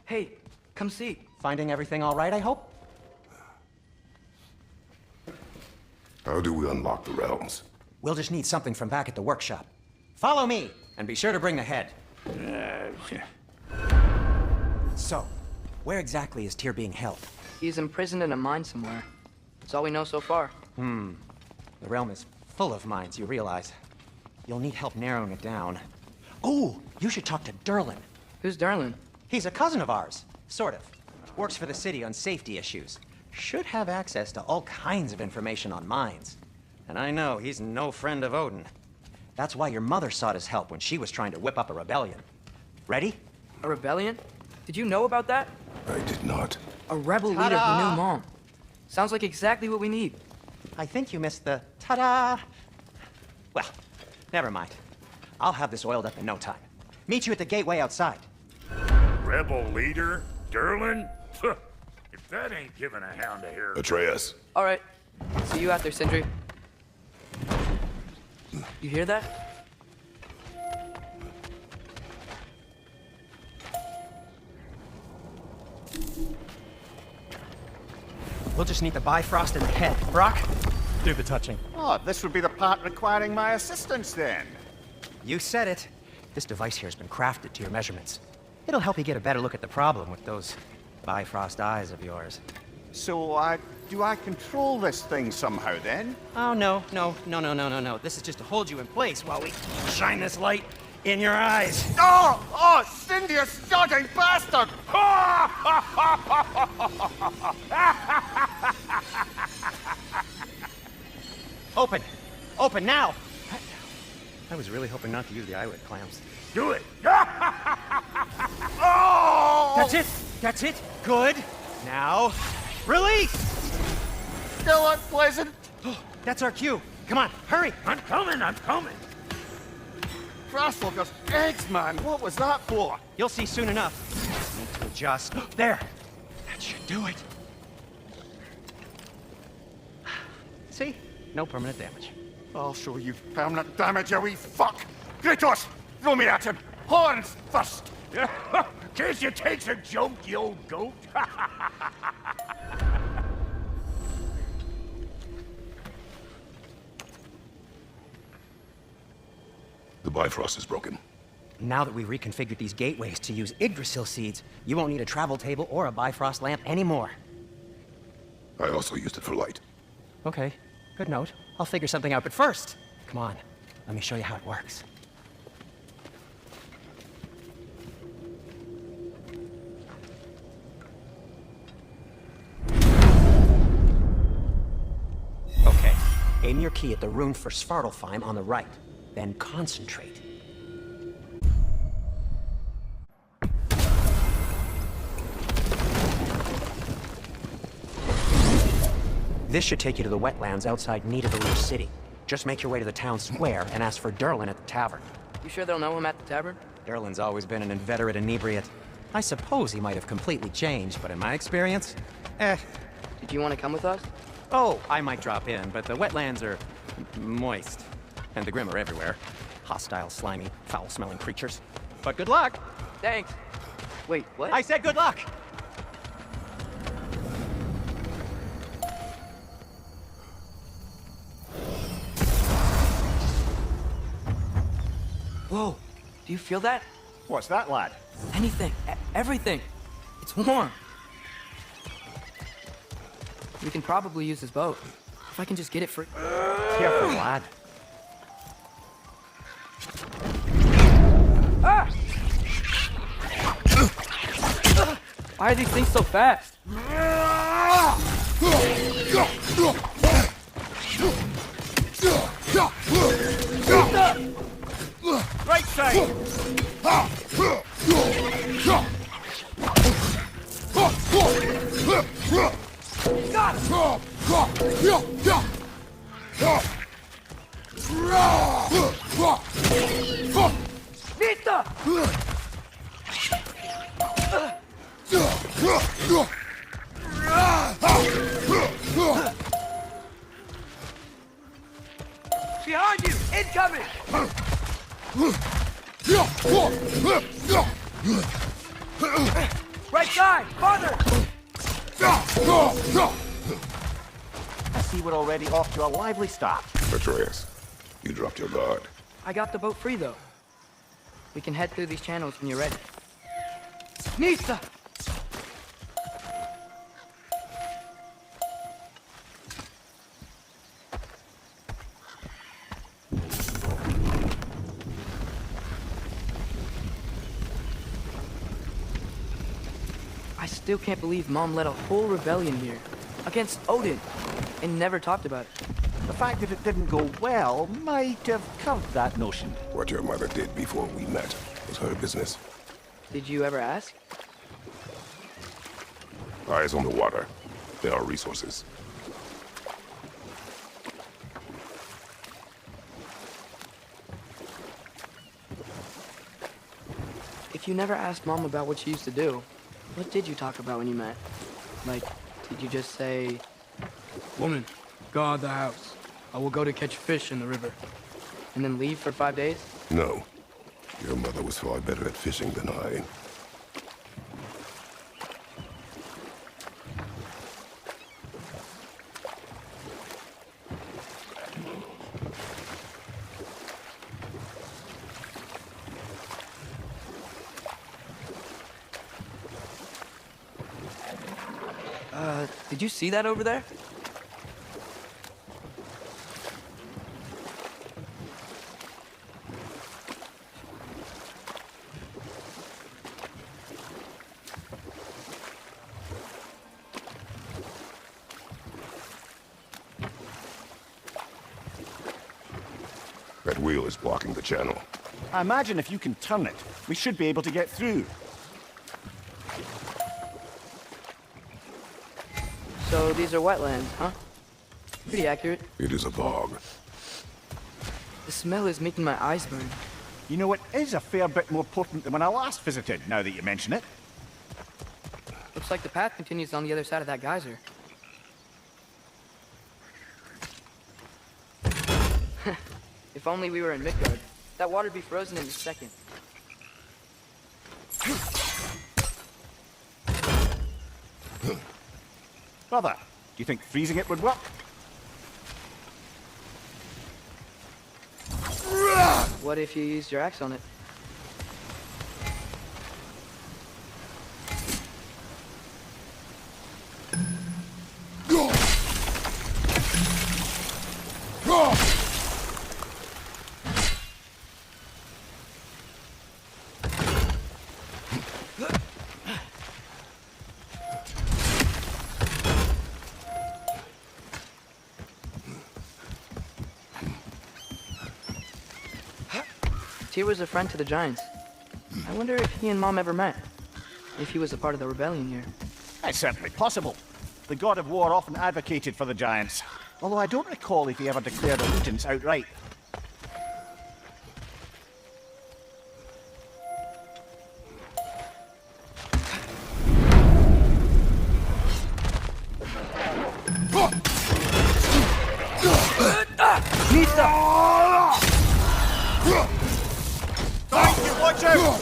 Hey, come see. Finding everything all right, I hope? How do we unlock the realms? We'll just need something from back at the workshop. Follow me, and be sure to bring the head. So, where exactly is Tyr being held? He's imprisoned in a mine somewhere. That's all we know so far. The realm is full of mines, you realize. You'll need help narrowing it down. Oh, you should talk to Durlin. Who's Darlin? He's a cousin of ours, sort of. Works for the city on safety issues. Should have access to all kinds of information on mines. And I know he's no friend of Odin. That's why your mother sought his help when she was trying to whip up a rebellion. Ready? A rebellion? Did you know about that? I did not. A rebel leader who knew Mom. Sounds like exactly what we need. I think you missed the ta-da. Well, never mind. I'll have this oiled up in no time. Meet you at the gateway outside. Rebel leader? Durlin? If that ain't giving a hound a hair. Atreus. All right. See you out there, Sindri. You hear that? We'll just need the Bifrost in the head. Brock, do the touching. Oh, this would be the part requiring my assistance then. You said it. This device here has been crafted to your measurements. It'll help you get a better look at the problem with those Bifrost eyes of yours. So, do I control this thing somehow then? Oh, no. This is just to hold you in place while we shine this light in your eyes. Oh, Cindy, you shocking bastard! Open now! I was really hoping not to use the eyelid clamps. Do it! Oh! That's it! Good! Now, release! Still unpleasant. That's our cue. Come on, hurry! I'm coming! Frostwalker's eggs, man. What was that for? You'll see soon enough. Need to adjust. There! That should do it. See? No permanent damage. I'll show you permanent damage, you wee fuck! Kratos! Throw me at him! Horns first! Case you takes a joke, you old goat. The Bifrost is broken. Now that we've reconfigured these gateways to use Yggdrasil seeds, you won't need a travel table or a Bifrost lamp anymore. I also used it for light. Okay, good note. I'll figure something out, but first, come on, let me show you how it works. Okay, aim your key at the rune for Svartalfheim on the right, then concentrate. This should take you to the wetlands outside Nidavellir City. Just make your way to the town square and ask for Durlin at the tavern. You sure they'll know him at the tavern? Durlin's always been an inveterate inebriate. I suppose he might have completely changed, but in my experience, Did you want to come with us? Oh, I might drop in, but the wetlands are moist. And the Grim are everywhere. Hostile, slimy, foul-smelling creatures. But good luck! Thanks. Wait, what? I said good luck! Whoa, do you feel that? What's that, lad? Anything, everything. It's warm. We can probably use this boat. If I can just get it for... Careful, lad. Ah! Why are these things so fast? Right side! Got it! Vita! Behind you! Incoming! Right side! Farther! I see we're already off to a lively start. Atreus, you dropped your guard. I got the boat free, though. We can head through these channels when you're ready. Nista! I still can't believe Mom led a whole rebellion here. Against Odin. And never talked about it. The fact that it didn't go well might have curved that notion. What your mother did before we met was her business. Did you ever ask? Eyes on the water. There are resources. If you never asked Mom about what she used to do, what did you talk about when you met? Like, did you just say, "Woman, guard the house. I will go to catch fish in the river," and then leave for 5 days? No. Your mother was far better at fishing than I. Did you see that over there? That wheel is blocking the channel. I imagine if you can turn it, we should be able to get through. So these are wetlands, huh? Pretty accurate. It is a bog. The smell is making my eyes burn. You know, it is a fair bit more potent than when I last visited, now that you mention it. Looks like the path continues on the other side of that geyser. If only we were in Midgard. That water'd be frozen in a second. Brother, do you think freezing it would work? What if you used your axe on it? Tyr was a friend to the Giants. I wonder if he and Mom ever met. If he was a part of the rebellion here. It's certainly possible. The god of war often advocated for the giants. Although I don't recall if he ever declared allegiance outright. Thank you, watch out!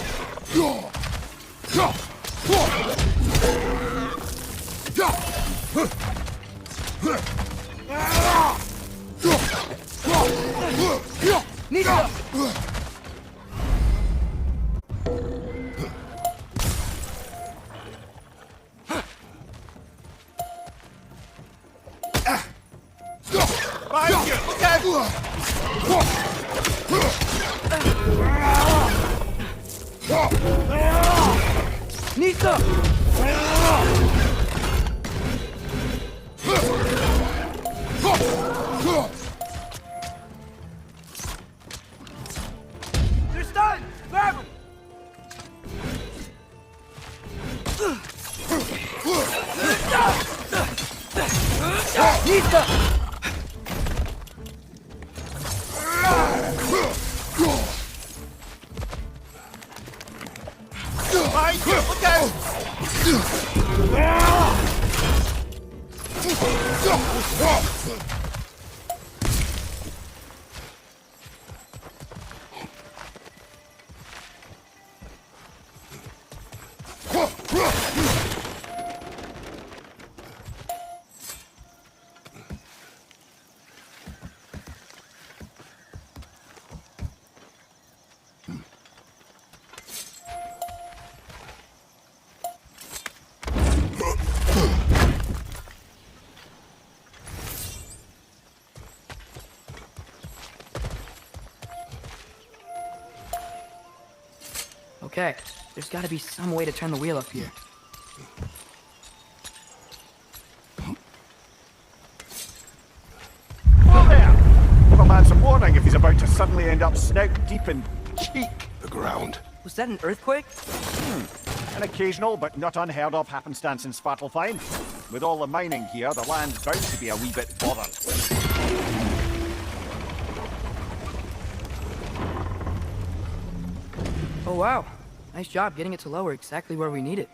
Behind you! Look out! Nista! They're stunned! Grab them! Nista! Behind you! Look out! Okay, there's gotta be some way to turn the wheel up here. Oh there! Give a man some warning if he's about to suddenly end up snout deep in cheek. The ground. Was that an earthquake? An occasional but not unheard of happenstance in Svartalfheim. With all the mining here, the land's bound to be a wee bit bothered. Oh wow, nice job getting it to lower exactly where we need it.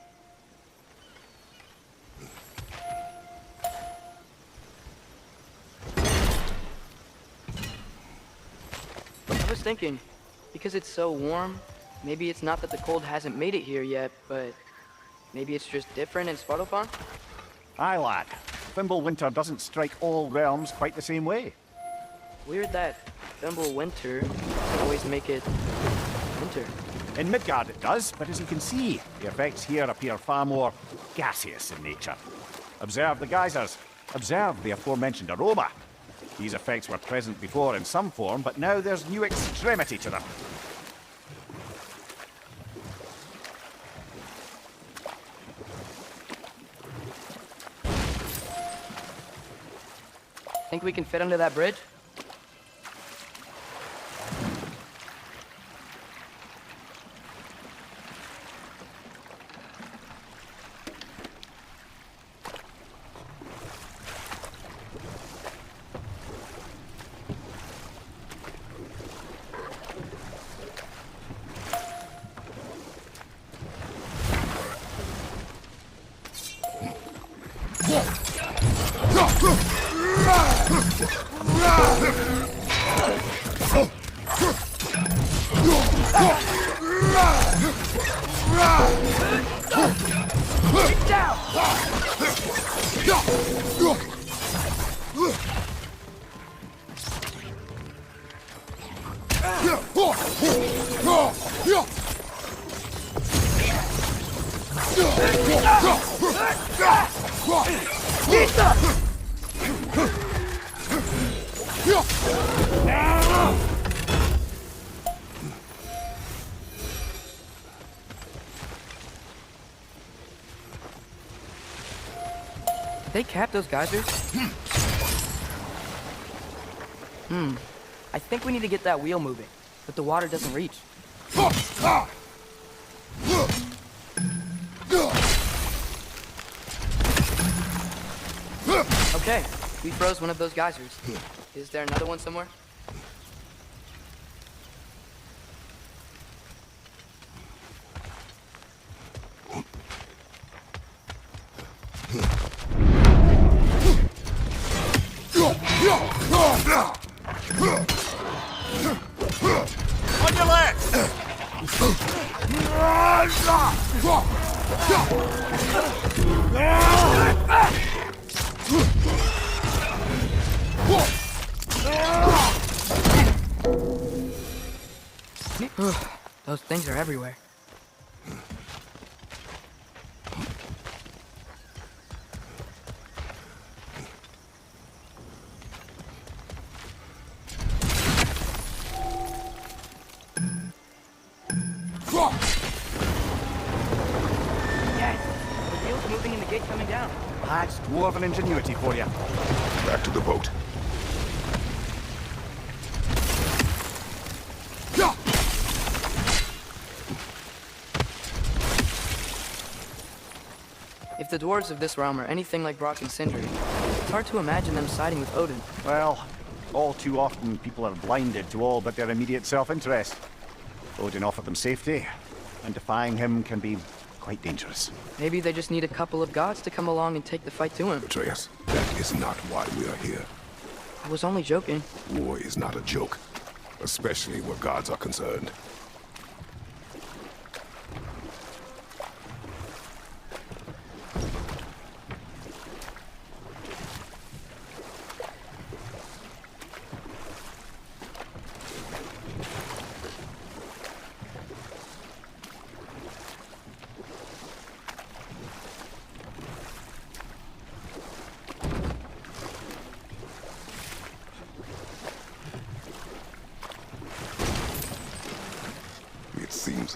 I was thinking, because it's so warm, maybe it's not that the cold hasn't made it here yet, but maybe it's just different in Svartalfheim? Aye, lad. Fimbulwinter doesn't strike all realms quite the same way. Weird that Fimbulwinter doesn't always make it winter. In Midgard it does, but as you can see, the effects here appear far more gaseous in nature. Observe the geysers. Observe the aforementioned aroma. These effects were present before in some form, but now there's new extremity to them. Think we can fit under that bridge? They cap those geysers? I think we need to get that wheel moving, but the water doesn't reach. Okay, we froze one of those geysers. Is there another one somewhere? On your left! Those things are everywhere. Yes! The wheel's moving and the gate coming down. That's dwarven ingenuity for you. Back to the boat. If the dwarves of this realm are anything like Brock and Sindri, it's hard to imagine them siding with Odin. Well, all too often people are blinded to all but their immediate self-interest. Odin offered them safety, and defying him can be quite dangerous. Maybe they just need a couple of gods to come along and take the fight to him. Atreus, that is not why we are here. I was only joking. War is not a joke, especially where gods are concerned.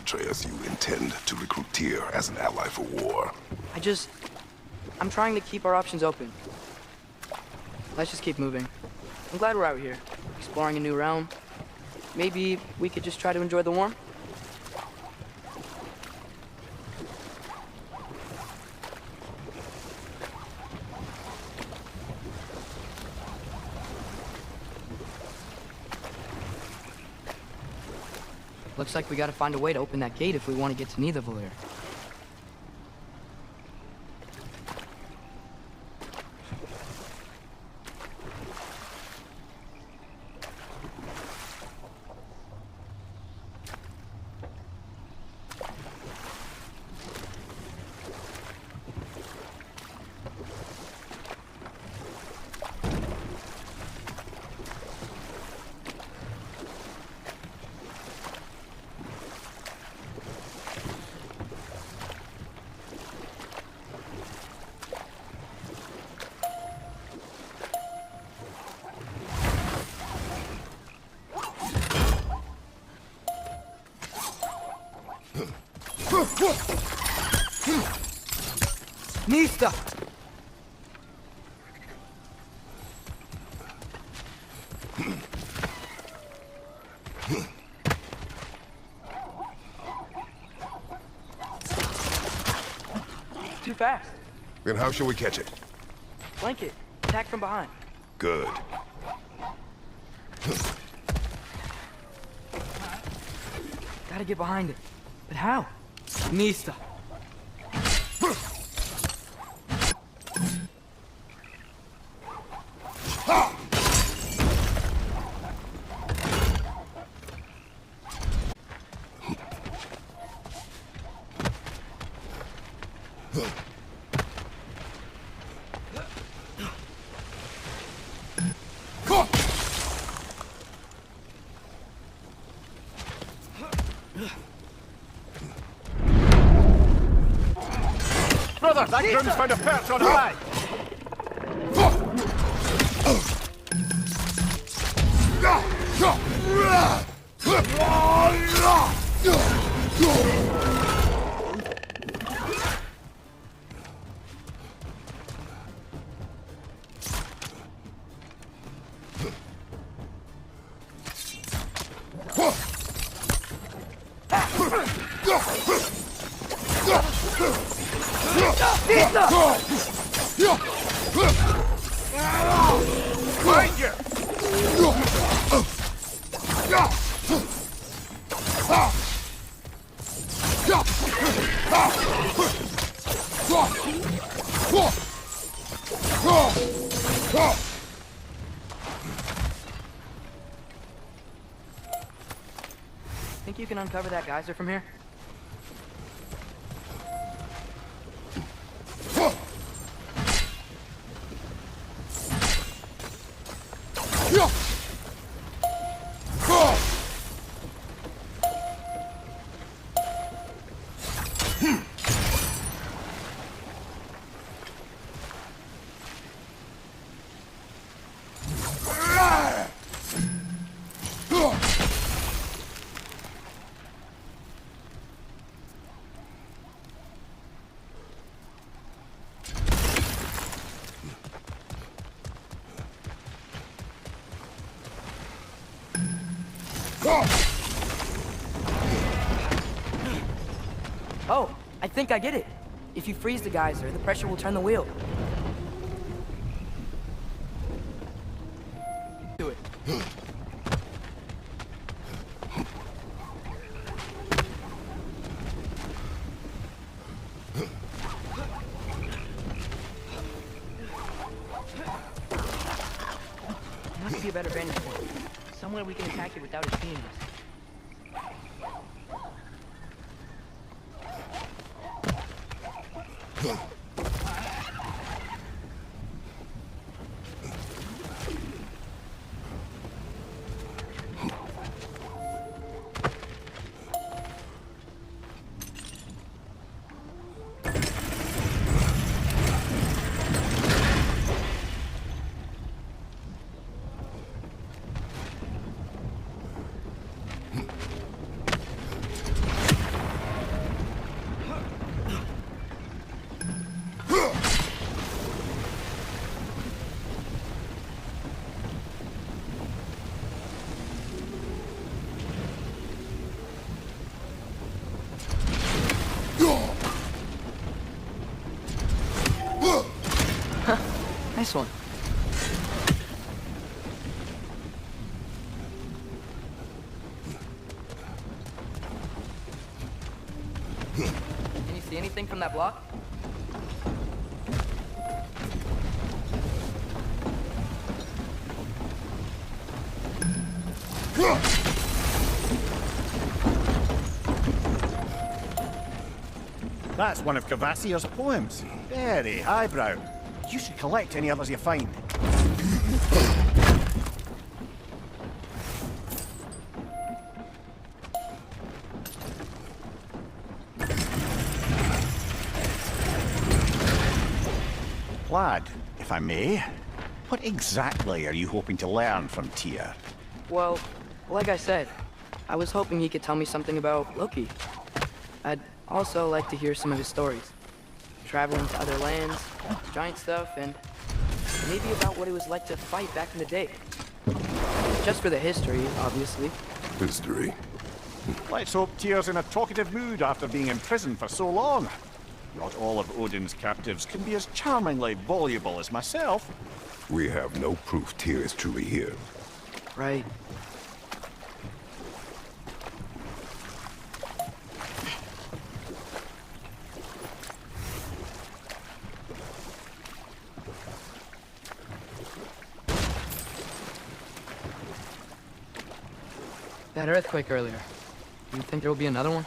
Atreus, you intend to recruit Tyr as an ally for war. I'm trying to keep our options open. Let's just keep moving. I'm glad we're out here, exploring a new realm. Maybe we could just try to enjoy the warmth? Looks like we gotta find a way to open that gate if we want to get to Nidavellir. Nista! Too fast. Then how shall we catch it? Flank it. Attack from behind. Good. Gotta get behind it. But how? Nista. Brother, that groom's found a perch on high! Find you! Think you can uncover that geyser from here? Oh, I think I get it. If you freeze the geyser, the pressure will turn the wheel. Do it. Must be a better vantage point. Somewhere we can attack it without it seeing us. Nice one. Can you see anything from that block? That's one of Kvasir's poems. Very highbrow. You should collect any others you find. Lad, if I may, what exactly are you hoping to learn from Tyr? Well, like I said, I was hoping he could tell me something about Loki. I'd also like to hear some of his stories. Traveling to other lands, giant stuff, and maybe about what it was like to fight back in the day. Just for the history, obviously. History. Let's hope Tyr's in a talkative mood after being in prison for so long. Not all of Odin's captives can be as charmingly voluble as myself. We have no proof Tyr is truly here. Right. That earthquake earlier. Do you think there will be another one?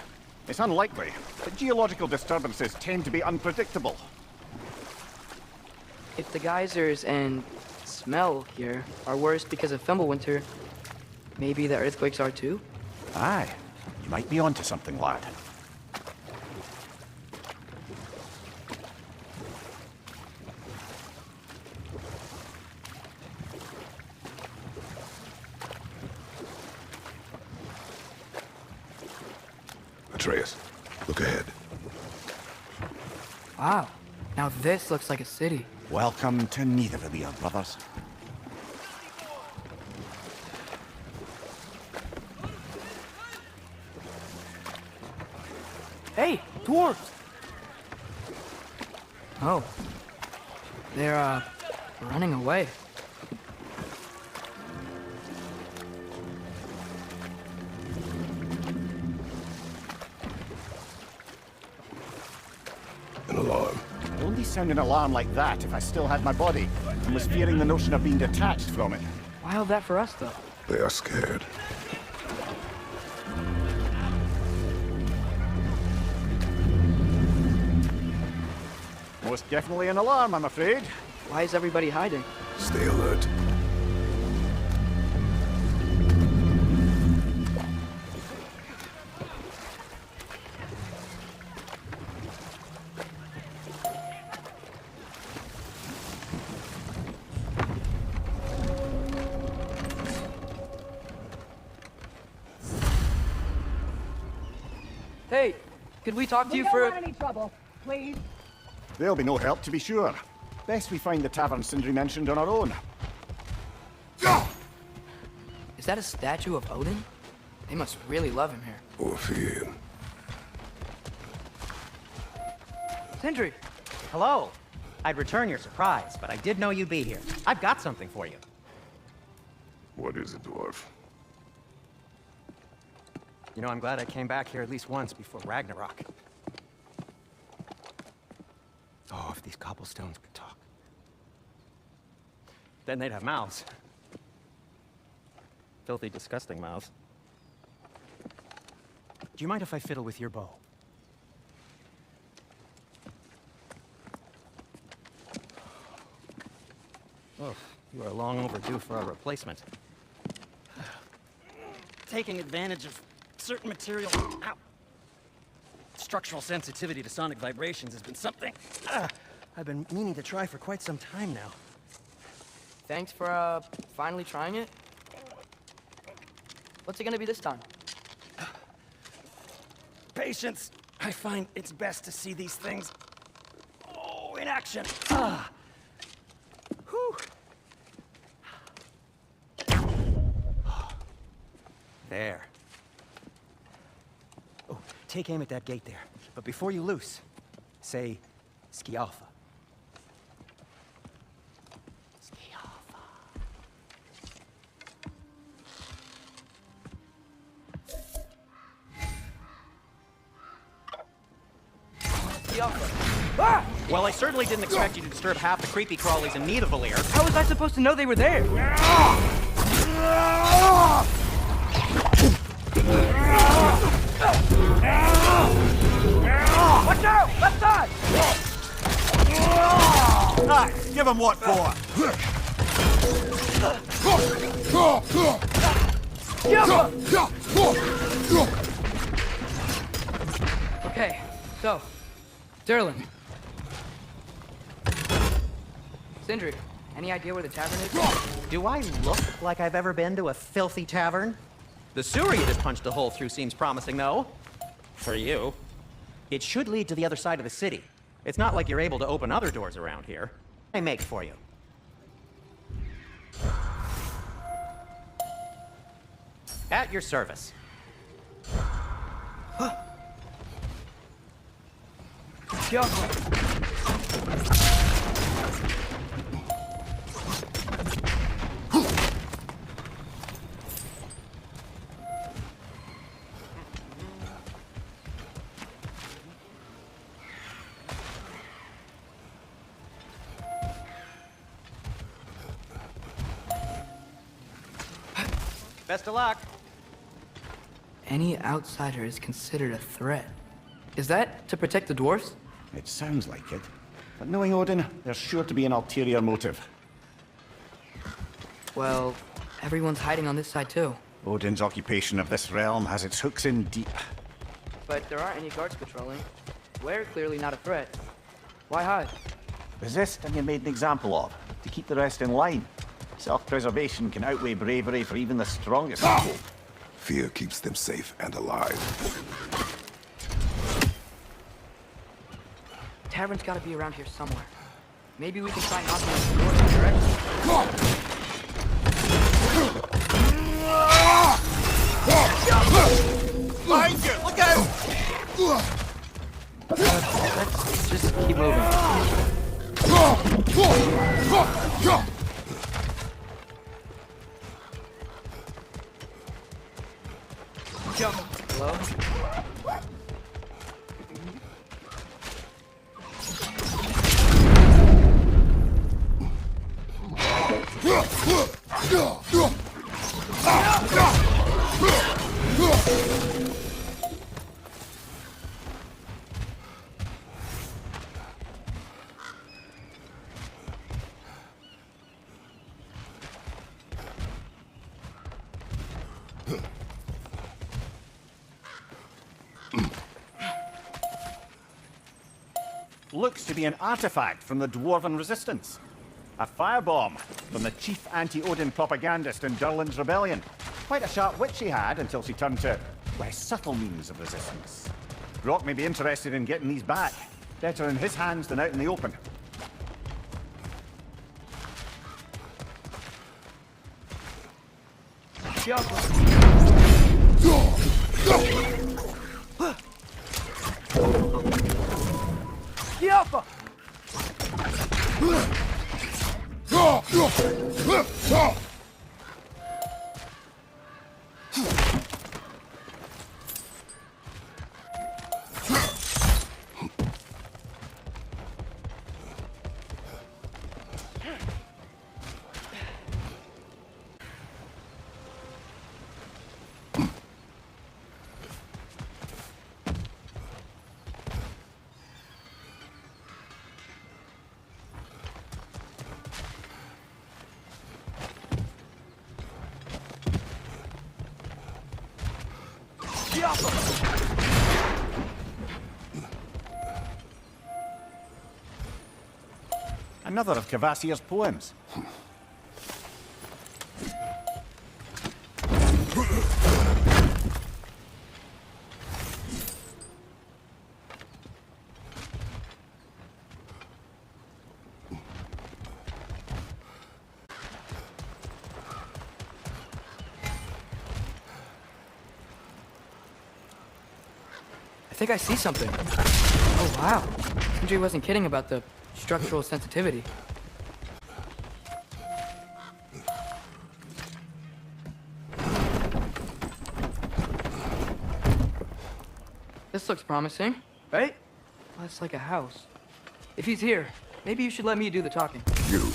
It's unlikely, but geological disturbances tend to be unpredictable. If the geysers and smell here are worse because of Fimbulwinter, maybe the earthquakes are too? Aye, you might be onto something, lad. Atreus, look ahead. Wow. Now this looks like a city. Welcome to Nidavellir, brothers. Hey, dwarves! Oh. They're, running away. An alarm. I'd only sound an alarm like that if I still had my body, and was fearing the notion of being detached from it. Wild that for us, though. They are scared. Most definitely an alarm, I'm afraid. Why is everybody hiding? Stay alert. Hey, could we talk to you We for don't want any trouble, please. There'll be no help, to be sure. Best we find the tavern Sindri mentioned on our own. Is that a statue of Odin? They must really love him here. Or fear him. Sindri! Hello. I'd return your surprise, but I did know you'd be here. I've got something for you. What is it, dwarf? You know, I'm glad I came back here at least once before Ragnarok. Oh, if these cobblestones could talk. Then they'd have mouths. Filthy, disgusting mouths. Do you mind if I fiddle with your bow? Oh, you are long overdue for a replacement. Taking advantage of certain material. Ow. Structural sensitivity to sonic vibrations has been something I've been meaning to try for quite some time now. Thanks for, finally trying it. What's it gonna be this time? Patience. I find it's best to see these things, in action. Whew. There. Oh, take aim at that gate there. But before you loose, say, Skialfa. Ah! Well, I certainly didn't expect you to disturb half the creepy crawlies in Nidavellir. How was I supposed to know they were there? Watch out! Left side! Ah, give him what for! Okay, so, Derlin. Sindri, any idea where the tavern is? Do I look like I've ever been to a filthy tavern? The sewer you just punched a hole through seems promising, though. For you. It should lead to the other side of the city. It's not like you're able to open other doors around here. I make for you. At your service. Best of luck. Any outsider is considered a threat. Is that to protect the dwarfs? It sounds like it. But knowing Odin, there's sure to be an ulterior motive. Well, everyone's hiding on this side too. Odin's occupation of this realm has its hooks in deep. But there aren't any guards patrolling. We're clearly not a threat. Why hide? Resist and you're made an example of, to keep the rest in line. Self-preservation can outweigh bravery for even the strongest people. Fear keeps them safe and alive. Tavern's gotta be around here somewhere. Maybe we can try knocking on the door in the direction. Behind you! Look out! Let's just keep moving. Hello? Looks to be an artifact from the Dwarven Resistance. A firebomb from the chief anti-Odin propagandist in Durlin's rebellion. Quite a sharp wit she had until she turned to less subtle means of resistance. Brock may be interested in getting these back. Better in his hands than out in the open. Another of Kvasir's poems. I think I see something. Oh, wow. Sindri wasn't kidding about the structural sensitivity. This looks promising, right? That's like a house. If he's here, maybe you should let me do the talking. You.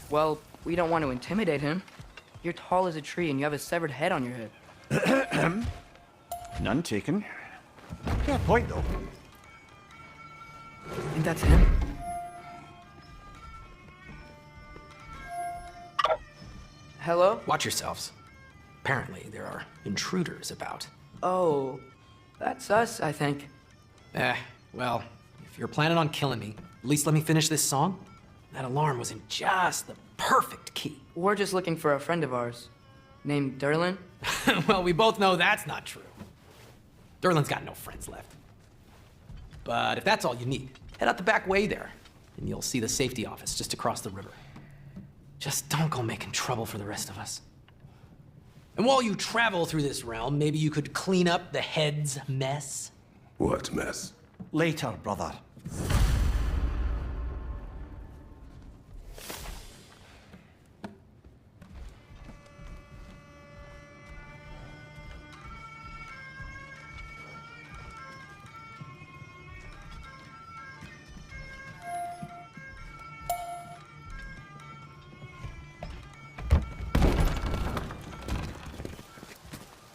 Well, we don't want to intimidate him. You're tall as a tree and you have a severed head on your head. None taken. Fair point, though. Think that's him? Hello? Watch yourselves. Apparently, there are intruders about. Oh, that's us, I think. Well, if you're planning on killing me, at least let me finish this song. That alarm was in just the perfect key. We're just looking for a friend of ours named Derlin. Well, we both know that's not true. Derlin's got no friends left. But if that's all you need, head out the back way there, and you'll see the safety office just across the river. Just don't go making trouble for the rest of us. And while you travel through this realm, maybe you could clean up the head's mess? What mess? Later, brother.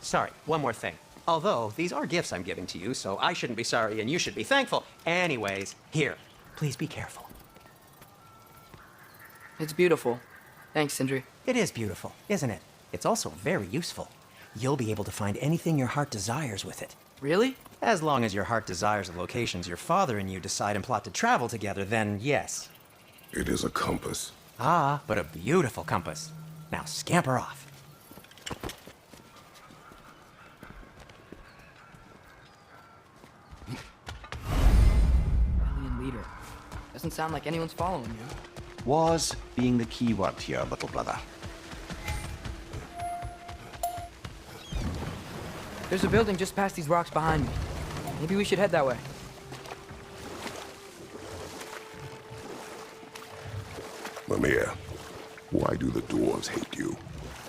Sorry, one more thing. Although, these are gifts I'm giving to you, so I shouldn't be sorry and you should be thankful. Anyways, here, please be careful. It's beautiful. Thanks, Sindri. It is beautiful, isn't it? It's also very useful. You'll be able to find anything your heart desires with it. Really? As long as your heart desires the locations your father and you decide and plot to travel together, then yes. It is a compass. Ah, but a beautiful compass. Now scamper off. Alien leader. Doesn't sound like anyone's following you. Was being the key word here, little brother. There's a building just past these rocks behind me. Maybe we should head that way. Mimir, why do the dwarves hate you?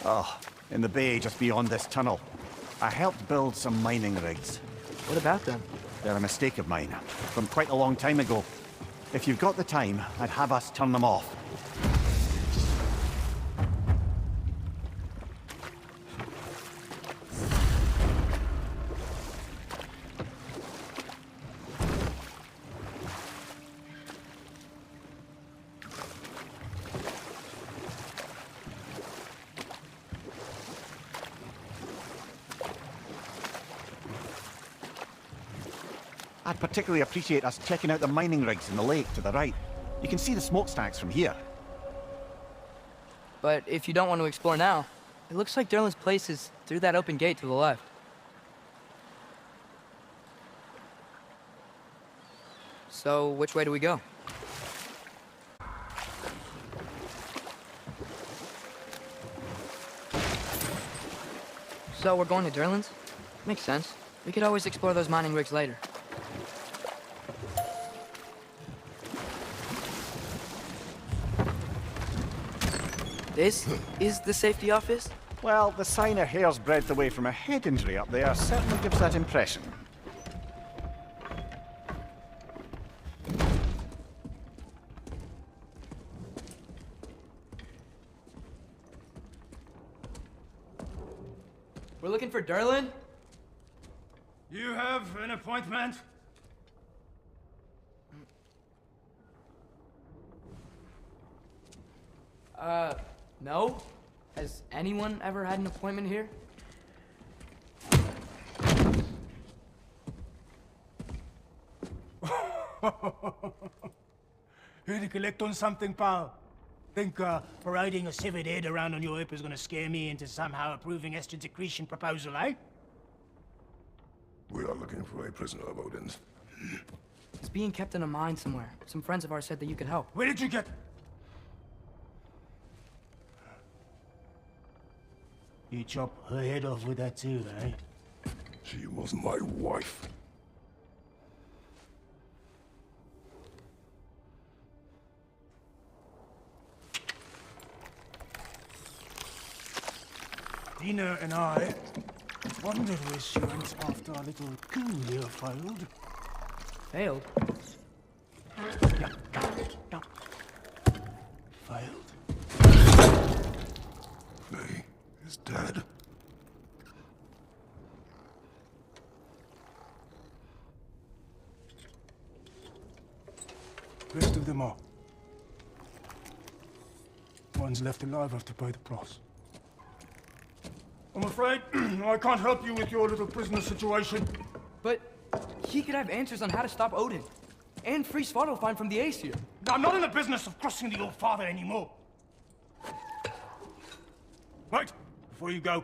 Oh, in the bay just beyond this tunnel. I helped build some mining rigs. What about them? They're a mistake of mine, from quite a long time ago. If you've got the time, I'd have us turn them off. I'd particularly appreciate us checking out the mining rigs in the lake to the right. You can see the smokestacks from here. But if you don't want to explore now, it looks like Derlin's place is through that open gate to the left. So, which way do we go? So, we're going to Derlin's? Makes sense. We could always explore those mining rigs later. This is the safety office? Well, the sign a hair's breadth away from a head injury up there certainly gives that impression. We're looking for Derlin? You have an appointment? No. Has anyone ever had an appointment here? Here to collect on something, pal? Think parading a severed head around on your hip is gonna scare me into somehow approving Estrid's accretion proposal, eh? We are looking for a prisoner of Odin's. It's being kept in a mine somewhere. Some friends of ours said that you could help. Where did you get... You chop her head off with that too, eh? She was my wife. Dina and I wondered where she went after our little coup here failed. Failed? No. Failed. Faye is dead. Rest of them are. One's left alive have to pay the price. I'm afraid I can't help you with your little prisoner situation. But he could have answers on how to stop Odin. And free Svartalfheim from the Aesir. I'm not in the business of crossing the old father anymore. Right, before you go.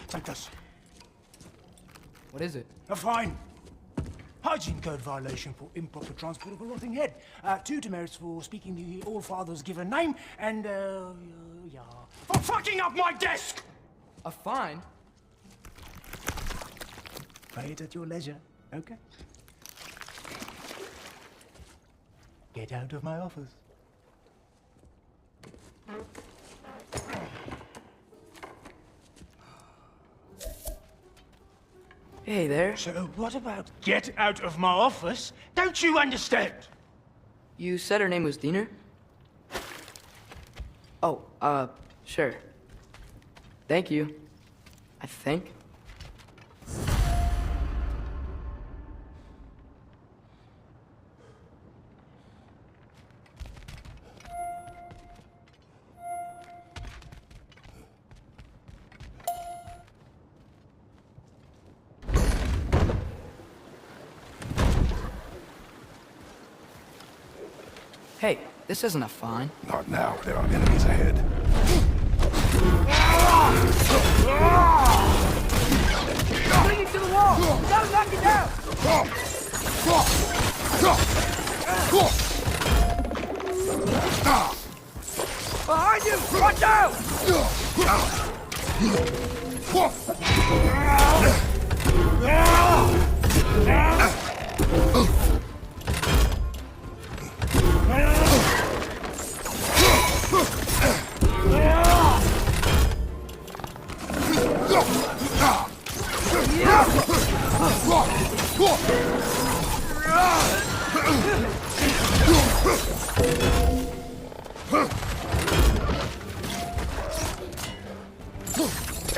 Take this. What is it? A fine. Hygiene code violation for improper transport of a rotting head. 2 demerits for speaking the All-Father's given name, and, yeah. For fucking up my desk! A fine? Pay it at your leisure, okay? Get out of my office. Hey there. So what about get out of my office? Don't you understand? You said her name was Diener? Oh, sure. Thank you. I think. Hey, this isn't a fine. Not now. There are enemies ahead. Bring it to the wall! Don't knock it down! Behind you! Watch out!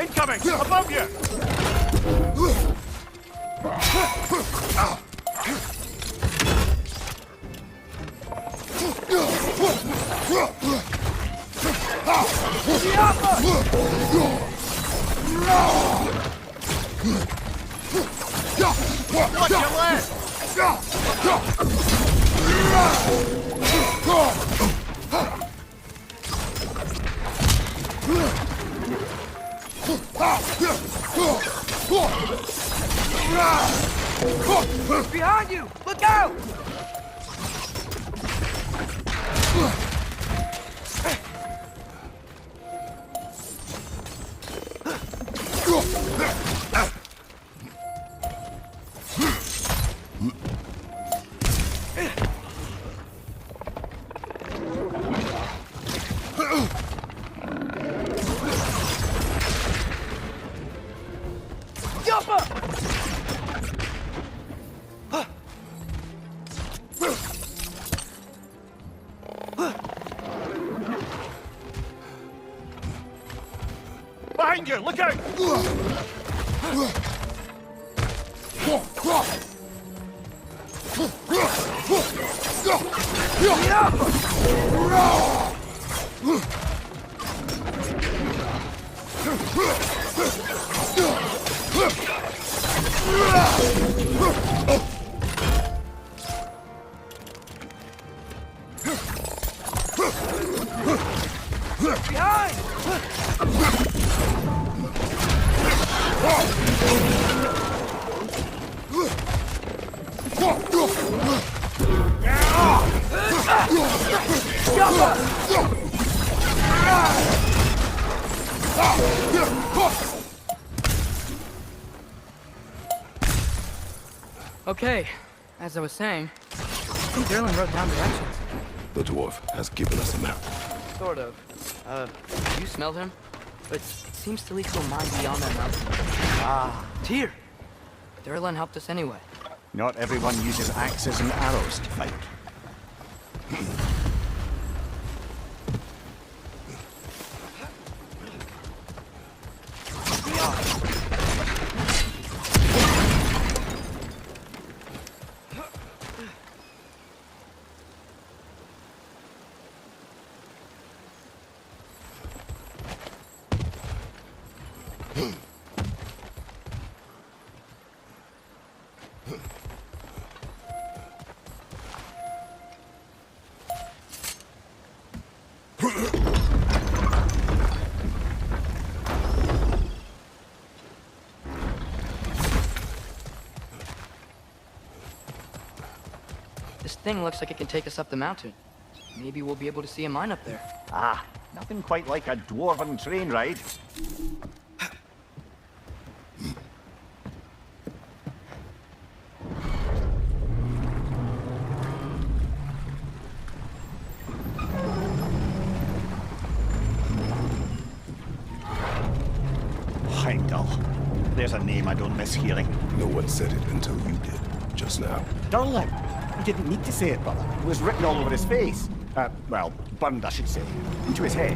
Incoming! Above you! Watch your left! Behind you! Look out! Behind you! Look out! Behind! Okay, as I was saying, I think Derlin wrote down directions. The dwarf has given us a map. Sort of. You smelled him? But seems to lead to a mine beyond that mountain. Ah, Tyr! Durlan helped us anyway. Not everyone uses axes and arrows to fight. This thing looks like it can take us up the mountain. Maybe we'll be able to see a mine up there. Ah, nothing quite like a dwarven train ride. Heimdall. There's a name I don't miss hearing. No one said it until you did, just now. Durlan. He didn't need to say it, brother. It was written all over his face. Well, burned, I should say. Into his head.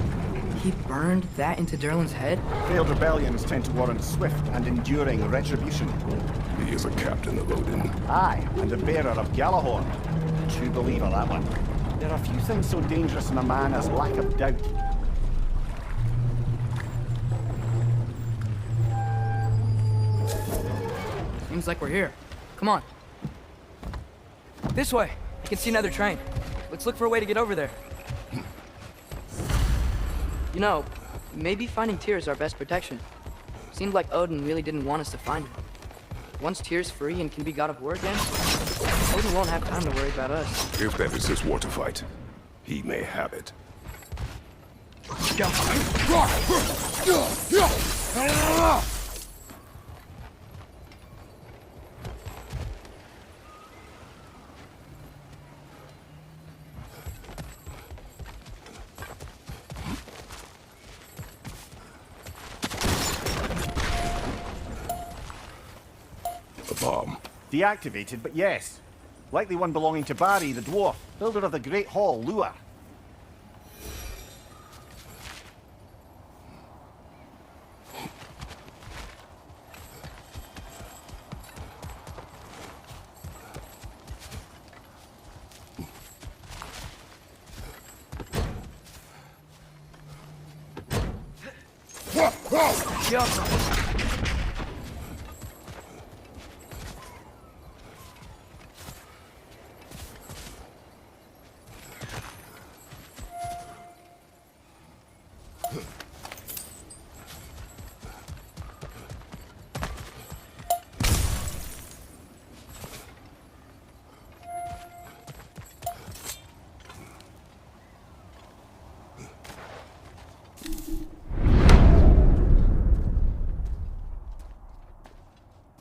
He burned that into Durlan's head? Failed rebellions tend to warrant swift and enduring retribution. He is a captain of Odin. Aye, and a bearer of Gjallarhorn. True believer, that one. There are few things so dangerous in a man as lack of doubt. Seems like we're here. Come on. This way. I can see another train. Let's look for a way to get over there. You know, maybe finding Tyr is our best protection. Seemed like Odin really didn't want us to find him. Once Tyr's free and can be god of war again, Odin won't have time to worry about us. If that is his war to fight, he may have it. A bomb. Deactivated, but yes. Likely one belonging to Barry, the dwarf, builder of the Great Hall, Lua.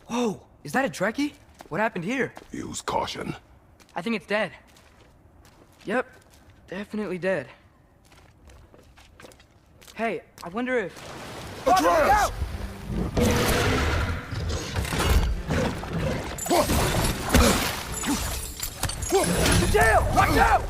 Whoa! Is that a DREKI? What happened here? Use caution. I think it's dead. Yep, definitely dead. Hey, I wonder if... Atreus! Jail! Watch out!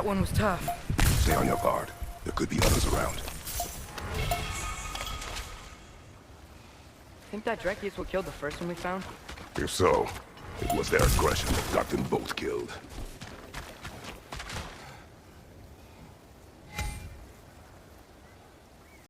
That one was tough. Stay on your guard. There could be others around. Think that DREKI is what killed the first one we found? If so, it was their aggression that got them both killed.